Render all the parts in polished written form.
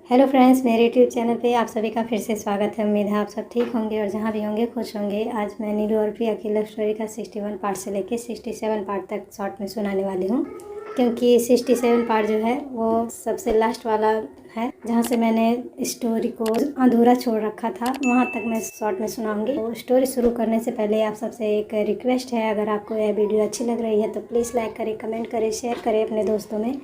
Hello friends, मेरे YouTube channel पे आप सभी का फिर से स्वागत है। उम्मीद है आप सब ठीक होंगे और जहाँ भी होंगे खुश होंगे। आज मैं नीलू और प्रिया की लव स्टोरी का 61 पार्ट से लेके 67 पार्ट तक शॉर्ट में सुनाने वाली हूँ, क्योंकि 67 पार्ट जो है वो सबसे लास्ट वाला है, जहाँ से मैंने स्टोरी को अधूरा छोड़ रखा था, वहाँ तक मैं शॉर्ट में सुनाऊंगी। तो स्टोरी शुरू करने से पहले आप सबसे एक रिक्वेस्ट है, अगर आपको यह वीडियो अच्छी लग रही है तो प्लीज़ लाइक करें, कमेंट करें, शेयर करें अपने दोस्तों में।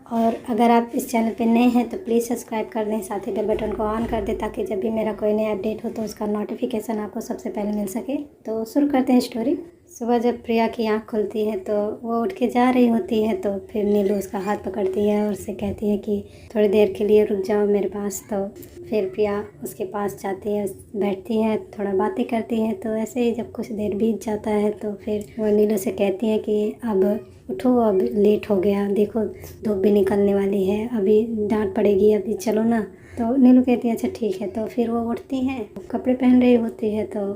और अगर आप इस चैनल पे नए हैं तो प्लीज़ सब्सक्राइब कर दें, साथ ही बेल बटन को ऑन कर दें ताकि जब भी मेरा कोई नया अपडेट हो तो उसका नोटिफिकेशन आपको सबसे पहले मिल सके। तो शुरू करते हैं स्टोरी। सुबह जब प्रिया की आंख खुलती है तो वो उठ के जा रही होती है, तो फिर नीलू उसका हाथ पकड़ती है और उससे कहती है कि थोड़ी देर के लिए रुक जाओ मेरे पास। तो फिर प्रिया उसके पास जाती है, बैठती है, थोड़ा बातें करती है। तो ऐसे ही जब कुछ देर बीत जाता है तो फिर वो नीलू से कहती है कि अब उठो, अब लेट हो गया, देखो धूप भी निकलने वाली है, अभी डांट पड़ेगी, अभी चलो ना। तो नीलू कहती है अच्छा ठीक है। तो फिर वो उठती है, कपड़े पहन रही होती है। तो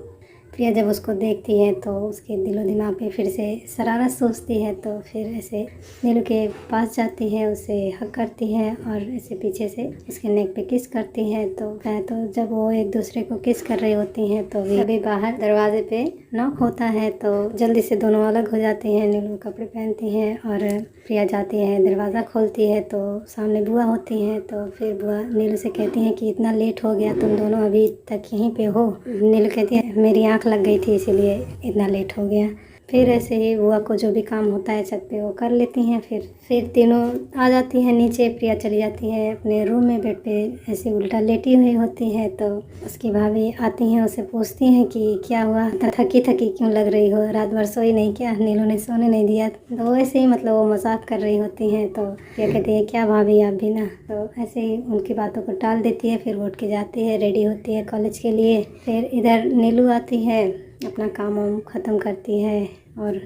प्रिया जब उसको देखती है तो उसके दिलो दिमाग पे फिर से शरारत सोचती है। तो फिर ऐसे नीलू के पास जाती है, उसे हक करती है और ऐसे पीछे से उसके नेक पे किस करती है। तो जब वो एक दूसरे को किस कर रही होती हैं तो अभी बाहर दरवाजे पे नॉक होता है। तो जल्दी से दोनों अलग हो जाती हैं, नीलू कपड़े पहनती है और प्रिया जाती है, दरवाज़ा खोलती है तो सामने बुआ होती हैं। तो फिर बुआ नीलू से कहती हैं कि इतना लेट हो गया, तुम दोनों अभी तक यहीं पे हो। नीलू कहती है मेरी आँख लग गई थी इसीलिए इतना लेट हो गया। फिर ऐसे ही बुआ को जो भी काम होता है छत पे वो कर लेती हैं। फिर तीनों आ जाती हैं नीचे। प्रिया चली जाती है अपने रूम में, बेड पे ऐसे उल्टा लेटी हुई होती है। तो उसकी भाभी आती हैं, उसे पूछती हैं कि क्या हुआ, थकी थकी क्यों लग रही हो, रात भर सोई नहीं क्या, नीलू ने सोने नहीं दिया। तो वो ऐसे ही मतलब वो मजाक कर रही होती हैं। तो प्रिया कहती है क्या भाभी आप भी ना। तो ऐसे ही उनकी बातों को टाल देती है। फिर वो उठ के जाती है, रेडी होती है कॉलेज के लिए। फिर इधर नीलू आती है, अपना काम वाम ख़त्म करती है और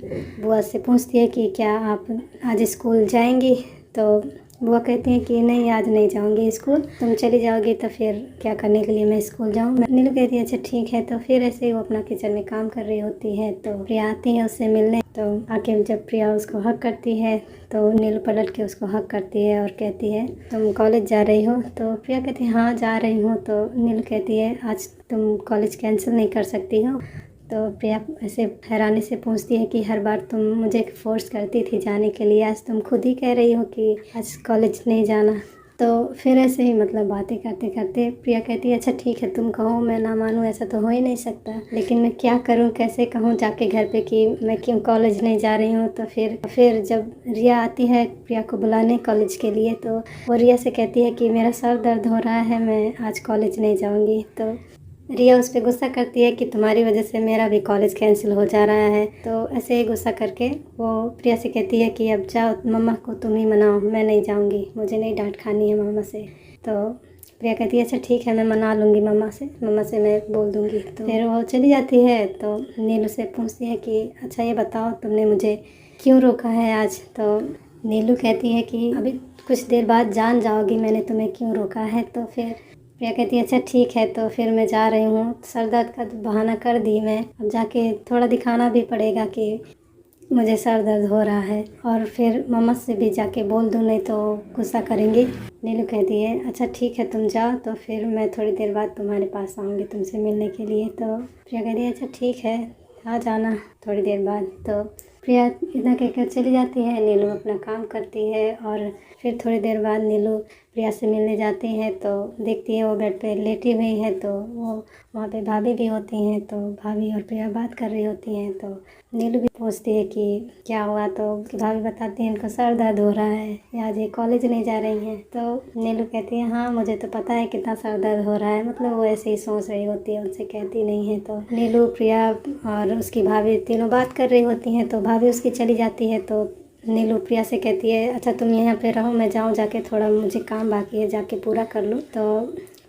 बुआ से पूछती है कि क्या आप आज स्कूल जाएंगी। तो बुआ कहती हैं कि नहीं आज नहीं जाऊंगी स्कूल, तुम चली जाओगी तो फिर क्या करने के लिए मैं स्कूल जाऊँ। नीलू कहती है अच्छा ठीक है। तो फिर ऐसे ही वो अपना किचन में काम कर रही होती है। तो प्रिया आती है उससे मिलने। तो आके जब प्रिया उसको हक करती है तो नीलू पलट के उसको हक करती है और कहती है तुम कॉलेज जा रही हो। तो प्रिया कहती है हाँ जा रही हूँ। तो नीलू कहती है आज तुम कॉलेज कैंसिल नहीं कर सकती हो। तो प्रिया ऐसे हैरानी से पूछती है कि हर बार तुम मुझे फोर्स करती थी जाने के लिए, आज तुम खुद ही कह रही हो कि आज कॉलेज नहीं जाना। तो फिर ऐसे ही मतलब बातें करते करते प्रिया कहती है अच्छा ठीक है तुम कहो, मैं ना मानूँ ऐसा तो हो ही नहीं सकता, लेकिन मैं क्या करूँ, कैसे कहूँ जाके घर पे कि मैं क्यों कॉलेज नहीं जा रही हूँ। तो फिर जब रिया आती है प्रिया को बुलाने कॉलेज के लिए, तो वो रिया से कहती है कि मेरा सर दर्द हो रहा है, मैं आज कॉलेज नहीं जाऊँगी। तो रिया उस पर गुस्सा करती है कि तुम्हारी वजह से मेरा भी कॉलेज कैंसिल हो जा रहा है। तो ऐसे ही गुस्सा करके वो प्रिया से कहती है कि अब जाओ मम्मा को तुम ही मनाओ, मैं नहीं जाऊंगी, मुझे नहीं डांट खानी है मम्मा से। तो प्रिया कहती है अच्छा ठीक है मैं मना लूँगी मम्मा से मैं बोल दूँगी। तो फिर वो चली जाती है। तो नीलू से पूछती है कि अच्छा ये बताओ तुमने मुझे क्यों रोका है आज। तो नीलू कहती है कि अभी कुछ देर बाद जान जाओगी मैंने तुम्हें क्यों रोका है। तो फिर प्रिया कहती है अच्छा ठीक है। तो फिर मैं जा रही हूँ, सर दर्द का बहाना कर दी मैं, अब जाके थोड़ा दिखाना भी पड़ेगा कि मुझे सर दर्द हो रहा है, और फिर मम्मा से भी जाके बोल दूँ नहीं तो गुस्सा करेंगी। नीलू कहती है अच्छा ठीक है तुम जाओ, तो फिर मैं थोड़ी देर बाद तुम्हारे पास आऊँगी तुमसे मिलने के लिए। तो प्रिया कहती है अच्छा ठीक है आ जाना थोड़ी देर बाद। तो प्रिया इतना कहकर चली जाती है, नीलू अपना काम करती है। और फिर थोड़ी देर बाद नीलू प्रिया से मिलने जाती है तो देखती है वो बेड पे लेटी हुई है। तो वो वहाँ पे भाभी भी होती हैं, तो भाभी और प्रिया बात कर रही होती हैं। तो नीलू भी पूछती है कि क्या हुआ। तो भाभी बताती है इनको सर दर्द हो रहा है, आज ये कॉलेज नहीं जा रही हैं। तो नीलू कहती है हाँ मुझे तो पता है कितना सर दर्द हो रहा है, मतलब वो ऐसे ही सोच रही होती है, उनसे कहती नहीं है। तो नीलू प्रिया और उसकी भाभी तीनों बात कर रही होती हैं। तो भाभी उसकी चली जाती है। तो नीलू प्रिया से कहती है अच्छा तुम यहाँ पे रहो, मैं जाऊँ जाके थोड़ा मुझे काम बाकी है जाके पूरा कर लूँ। तो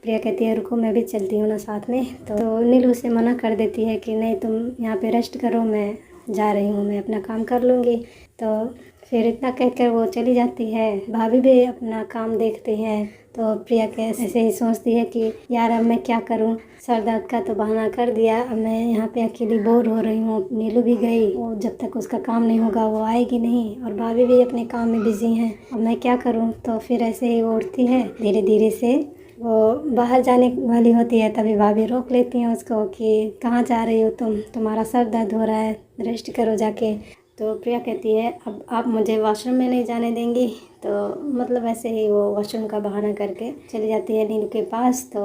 प्रिया कहती है रुको मैं भी चलती हूँ ना साथ में। तो नीलू उसे मना कर देती है कि नहीं तुम यहाँ पे रेस्ट करो, मैं जा रही हूँ, मैं अपना काम कर लूँगी। तो फिर इतना कहकर वो चली जाती है। भाभी भी अपना काम देखती हैं। तो प्रिया के ऐसे ही सोचती है कि यार अब मैं क्या करूँ, सर दर्द का तो बहाना कर दिया, अब मैं यहाँ पे अकेली बोर हो रही हूँ। नीलू भी गई, वो जब तक उसका काम नहीं होगा वो आएगी नहीं, और भाभी भी अपने काम में बिजी हैं, अब मैं क्या करूँ। तो फिर ऐसे ही वो उठती है, धीरे धीरे से वो बाहर जाने वाली होती है। तभी भाभी रोक लेती हैं उसको कि कहाँ जा रही हो तुम, तुम्हारा सर दर्द हो रहा है, रेस्ट करो जाके। तो प्रिया कहती है अब आप मुझे वॉशरूम में नहीं जाने देंगी। तो मतलब ऐसे ही वो वॉशरूम का बहाना करके चली जाती है नीलू के पास। तो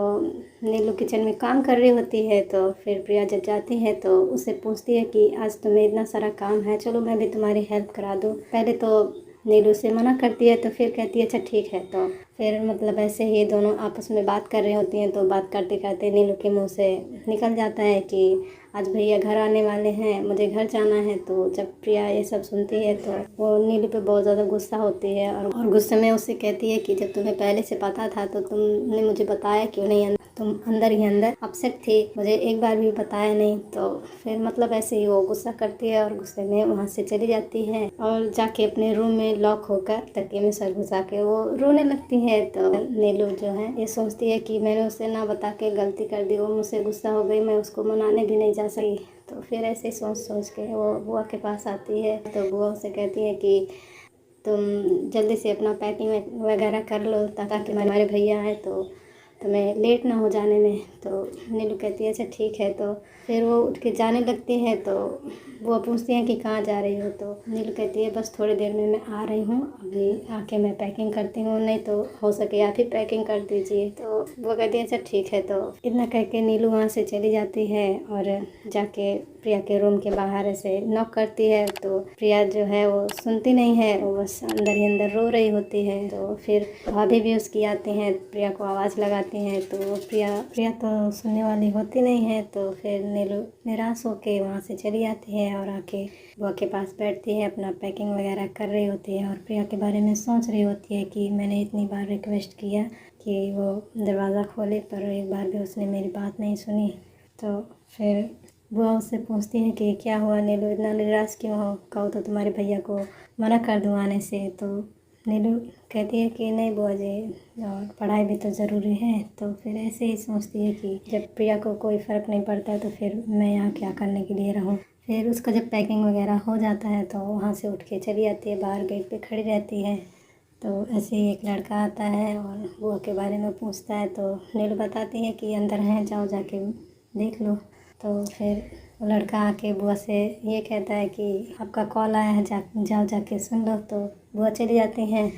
नीलू किचन में काम कर रही होती है। तो फिर प्रिया जब जाती है तो उससे पूछती है कि आज तुम्हें इतना सारा काम है, चलो मैं भी तुम्हारी हेल्प करा दूँ। पहले तो नीलू से मना करती है, तो फिर कहती है अच्छा ठीक है। तो फिर मतलब ऐसे ही दोनों आपस में बात कर रही होती हैं। तो बात करते करते नीलू के मुंह से निकल जाता है कि आज भैया घर आने वाले हैं, मुझे घर जाना है। तो जब प्रिया ये सब सुनती है तो वो नीलू पे बहुत ज़्यादा गुस्सा होती है, और गुस्से में उससे कहती है कि जब तुम्हें पहले से पता था तो तुमने मुझे बताया क्यों नहीं, तुम अंदर ही अंदर अपसेट थी, मुझे एक बार भी बताया नहीं। तो फिर मतलब ऐसे ही वो गुस्सा करती है और गुस्से में वहाँ से चली जाती है, और जाके अपने रूम में लॉक होकर तकिए में सर घुसा के वो रोने लगती है। तो नीलू जो है ये सोचती है कि मैंने उसे ना बता के गलती कर दी, वो मुझसे गुस्सा हो गई, मैं उसको मनाने भी नहीं जा सकी। तो फिर ऐसे सोच सोच के वो बुआ के पास आती है। तो बुआ उसे कहती है कि तुम जल्दी से अपना पैकिंग वगैरह कर लो ताकि हमारे भैया आए तो तुम्हें लेट ना हो जाने में। तो नीलू कहती है अच्छा ठीक है। तो फिर वो उठ के जाने लगती है। तो वो पूछती हैं कि कहाँ जा रही हो। तो नीलू कहती है बस थोड़ी देर में मैं आ रही हूँ, अभी आके मैं पैकिंग करती हूँ, नहीं तो हो सके आप ही पैकिंग कर दीजिए। तो वो कहती है अच्छा ठीक है। तो इतना कह के नीलू वहाँ से चली जाती है और जाके प्रिया के रूम के बाहर ऐसे नॉक करती है। तो प्रिया जो है वो सुनती नहीं है, वो बस अंदर ही अंदर रो रही होती है। तो फिर भाभी भी उसकी आती हैं, प्रिया को आवाज़ लगाती हैं। तो प्रिया तो सुनने वाली होती नहीं है। तो फिर नीलू निराश होके वहाँ से चली आती है और आके बुआ के पास बैठती है, अपना पैकिंग वगैरह कर रही होती है और प्रिया के बारे में सोच रही होती है कि मैंने इतनी बार रिक्वेस्ट किया कि वो दरवाज़ा खोले, पर एक बार भी उसने मेरी बात नहीं सुनी। तो फिर बुआ उससे पूछती है कि क्या हुआ नीलू, इतना निराश क्यों हो, कहो तो तुम्हारे भैया को मना कर दूँ आने से। तो नीलू कहती है कि नहीं बुआ जी, और पढ़ाई भी तो ज़रूरी है। तो फिर ऐसे ही सोचती है कि जब प्रिया को कोई फ़र्क नहीं पड़ता तो फिर मैं यहाँ क्या करने के लिए रहूँ। फिर उसका जब पैकिंग वगैरह हो जाता है तो वहाँ से उठ के चली जाती है, बाहर गेट पे खड़ी रहती है। तो ऐसे ही एक लड़का आता है और बुआ के बारे में पूछता है। तो नीलू बताती है कि अंदर हैं, जाओ जाके देख लो। तो फिर वो लड़का आके बुआ से ये कहता है कि आपका कॉल आया है, जाओ जाके सुन लो। तो बुआ चली जाती हैं।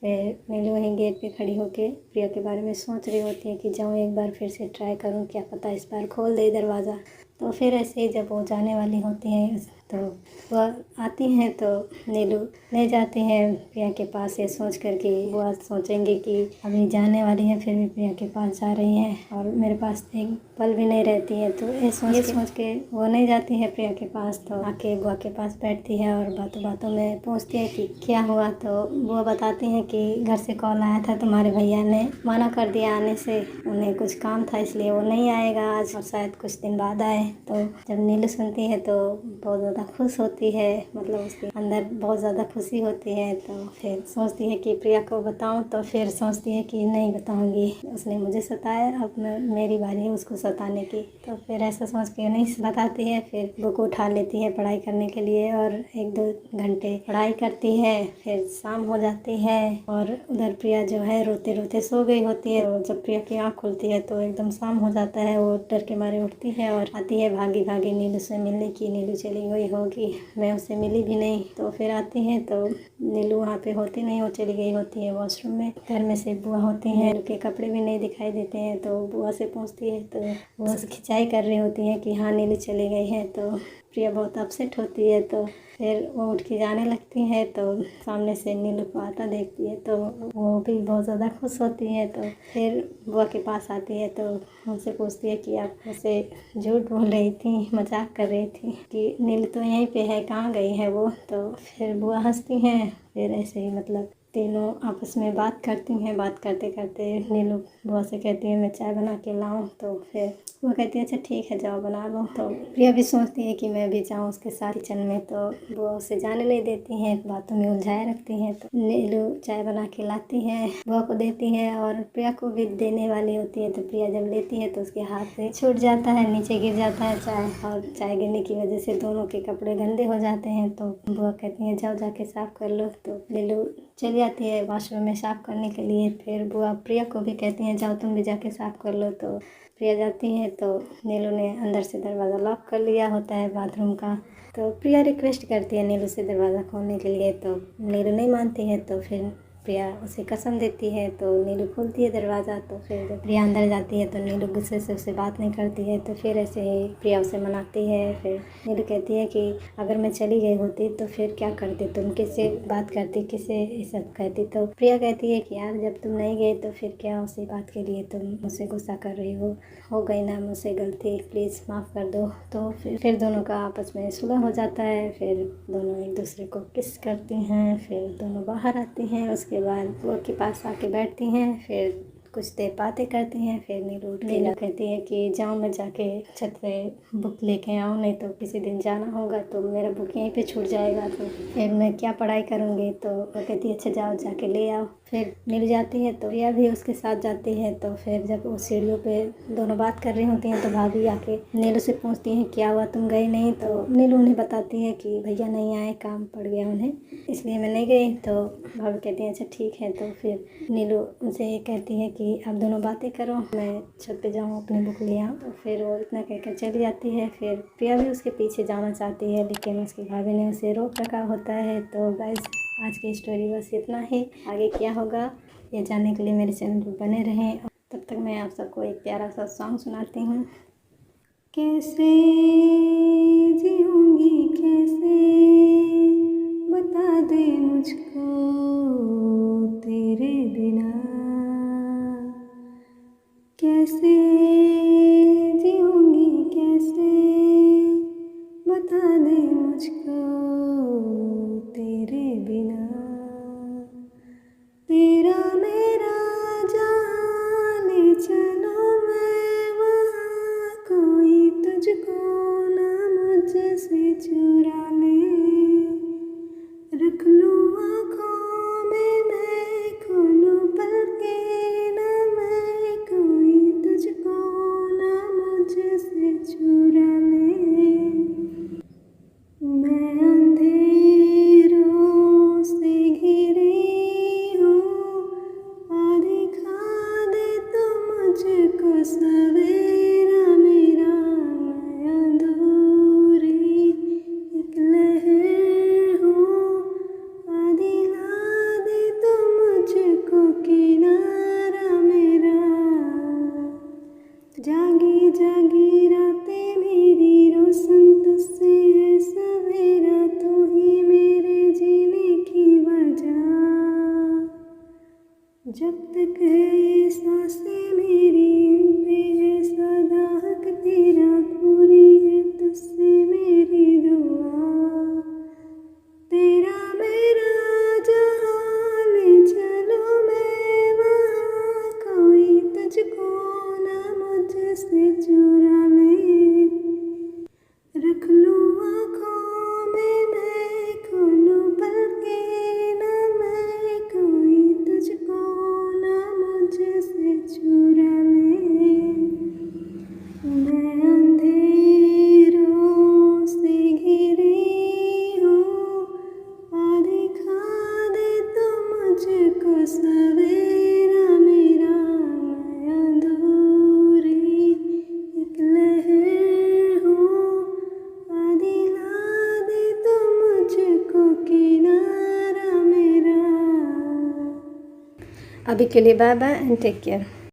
फिर नीलू वहीं गेट पे खड़ी होके प्रिया के बारे में सोच रही होती है कि जाऊँ एक बार फिर से ट्राई करूँ, क्या पता इस बार खोल दे दरवाज़ा। तो फिर ऐसे ही जब वो जाने वाली होती हैं तो वह आती हैं तो नीलू ले जाती हैं प्रिया के पास, ये सोच कर कि वो सोचेंगे कि अभी जाने वाली है फिर भी प्रिया के पास जा रही हैं और मेरे पास एक पल भी नहीं रहती है। तो ये सोच के वो नहीं जाती है प्रिया के पास। तो आके बुआ के पास बैठती है और बातों बातों में पूछती है कि क्या हुआ। तो बुआ बताती हैं कि घर से कॉल आया था, तुम्हारे भैया ने मना कर दिया आने से, उन्हें कुछ काम था इसलिए वो नहीं आएगा आज और शायद कुछ दिन बाद आए। तो जब नीलू सुनती है तो बहुत ज़्यादा खुश होती है, मतलब उसके अंदर बहुत ज़्यादा खुशी होती है। तो फिर सोचती है कि प्रिया को बताऊं, तो फिर सोचती है कि नहीं बताऊंगी, उसने मुझे सताया, अब मेरी बारी है उसको सताने की। तो फिर ऐसा सोच के नहीं बताती है। फिर बुक उठा लेती है पढ़ाई करने के लिए और 1-2 घंटे पढ़ाई करती है। फिर शाम हो जाती है और उधर प्रिया जो है रोते रोते सो गई होती है। तो जब प्रिया की आँख खुलती है तो एकदम शाम हो जाता है। वो डर के मारे उठती है और आती है भागी भागी नीलू से मिलने की। नीलू चली गई होगी, मैं उससे मिली भी नहीं। तो फिर आती हैं तो नीलू वहाँ पे होती नहीं, वो चली गई होती है वॉशरूम में। घर में से बुआ होती हैं, नीलू के कपड़े भी नहीं दिखाई देते हैं। तो बुआ से पूछती है तो बुआ से खिंचाई कर रही होती है कि हाँ नीलू चली गई है। तो प्रिया बहुत अपसेट होती है। तो फिर वो उठ के जाने लगती है। तो सामने से नीलू को आता देखती है तो वो भी बहुत ज़्यादा खुश होती है। तो फिर बुआ के पास आती है तो उनसे पूछती है कि आप मुझसे झूठ बोल रही थी, मजाक कर रही थी कि नीलू तो यहीं पे है, कहाँ गई है वो। तो फिर बुआ हंसती हैं। फिर ऐसे ही मतलब तीनों आपस में बात करती हैं। बात करते करते नीलू बुआ से कहती है मैं चाय बना के लाऊं, तो फिर वो कहती है अच्छा ठीक है जाओ बना लो। तो प्रिया भी सोचती है कि मैं भी जाऊं उसके साथ किचन में, तो बुआ उसे जाने नहीं देती हैं, बातों में उलझाए रखती हैं। तो नीलू चाय बना के लाती है, बुआ को देती है और प्रिया को भी देने वाली होती है। तो प्रिया जब लेती है तो उसके हाथ से छूट जाता है, नीचे गिर जाता है चाय, और चाय गिरने की वजह से दोनों के कपड़े गंदे हो जाते हैं। तो बुआ कहती हैं जाओ जाके साफ़ कर लो। तो नीलू चली जाती है वॉशरूम में साफ़ करने के लिए। फिर बुआ प्रिया को भी कहती हैं जाओ तुम भी जाके साफ़ कर लो। तो प्रिया जाती है तो नीलू ने अंदर से दरवाज़ा लॉक कर लिया होता है बाथरूम का। तो प्रिया रिक्वेस्ट करती है नीलू से दरवाज़ा खोलने के लिए, तो नीलू नहीं मानती है। तो फिर प्रिया उसे कसम देती है, तो नीलू खोलती है दरवाज़ा। तो फिर जब प्रिया अंदर जाती है तो नीलू गुस्से से उससे बात नहीं करती है। तो फिर ऐसे ही प्रिया उसे मनाती है। फिर नीलू कहती है कि अगर मैं चली गई होती तो फिर क्या करती तुम, किससे बात करती, किससे ये सब कहती। तो प्रिया कहती है कि यार जब तुम नहीं गए तो फिर क्या उसी बात के लिए तुम मुझसे गुस्सा कर रही हो गई ना मुझसे गलती, प्लीज़ माफ़ कर दो। तो फिर दोनों का आपस में सुलह हो जाता है। फिर दोनों एक दूसरे को किस करती हैं। फिर दोनों बाहर आती हैं, उसके बाद बुआ के पास आके बैठती हैं। फिर कुछ देर बातें करती हैं। फिर नीलू कहती है कि जाऊँ मैं जाके छत पे बुक लेके आऊँ, नहीं तो किसी दिन जाना होगा तो मेरा बुक यहीं पे छूट जाएगा, तो फिर मैं क्या पढ़ाई करूँगी। तो वो कहती है अच्छा जाओ जाके ले आओ। फिर नीलू जाती है तो प्रिया भी उसके साथ जाती है। तो फिर जब वो सीढ़ियों पे दोनों बात कर रही होती हैं तो भाभी आके नीलू से पूछती हैं क्या हुआ तुम गई नहीं। तो नीलू उन्हें बताती है कि भैया नहीं आए, काम पड़ गया उन्हें, इसलिए मैं नहीं गई। तो भाभी कहती हैं अच्छा ठीक है। तो फिर नीलू उनसे कहती है कि आप दोनों बातें करो, मैं छत पे जाऊँ अपनी बुक ले आऊँ। तो फिर वो इतना कहकर चली जाती है। फिर प्रिया भी उसके पीछे जाना चाहती है, लेकिन उसकी भाभी ने उसे रोक रखा होता है। तो गाइस आज की स्टोरी बस इतना ही। आगे क्या होगा ये जानने के लिए मेरे चैनल पर बने रहें। तब तक मैं आप सबको एक प्यारा सा सॉन्ग सुनाती हूँ। कैसे जीऊँगी कैसे बता दे मुझको तेरे बिना, कैसे जीऊँगी कैसे बता दे मुझको तेरे बिना, तेरा मेरा जहाँ ले चलो मैं वहाँ, कोई तुझको ना मुझसे चुरा ले, रख लूँ आँखों में मैं खोलूँ पलकें ना मैं, कोई तुझको ना मुझसे चुरा ले। मैं अंधेरों से घिरी हूँ, आ दिखा दे तो मुझको सवेरा मेरा, मैं अधूरी एक लहर हूँ, आ दिला दे तो मुझको किनारा मेरा, जागी जागी रातें मेरी रोशन तुझसे है सवेरा, तू ही मेरे जीने की वजह, जब तक है ये सांसें मेरी इन पे है सदा हक तेरा, पूरी है तुझसे मेरी दुआ, तेरा मेरा जहाँ ले चलो मैं वहाँ, कोई तुझको ना मुझसे चुरा ले, रख लूँ आँखों में मैं खोलूँ पलकें ना मैं, कोई तुझको ना मुझसे चुरा ले। मैं अंधेरों से घिरी हूँ, आ दिखा दे तो मुझको सवेरा मेरा, मैं अधूरी एक लहर हूँ, आ दिला दे तो मुझको किनारा मेरा। अभी के लिए bye bye and take care.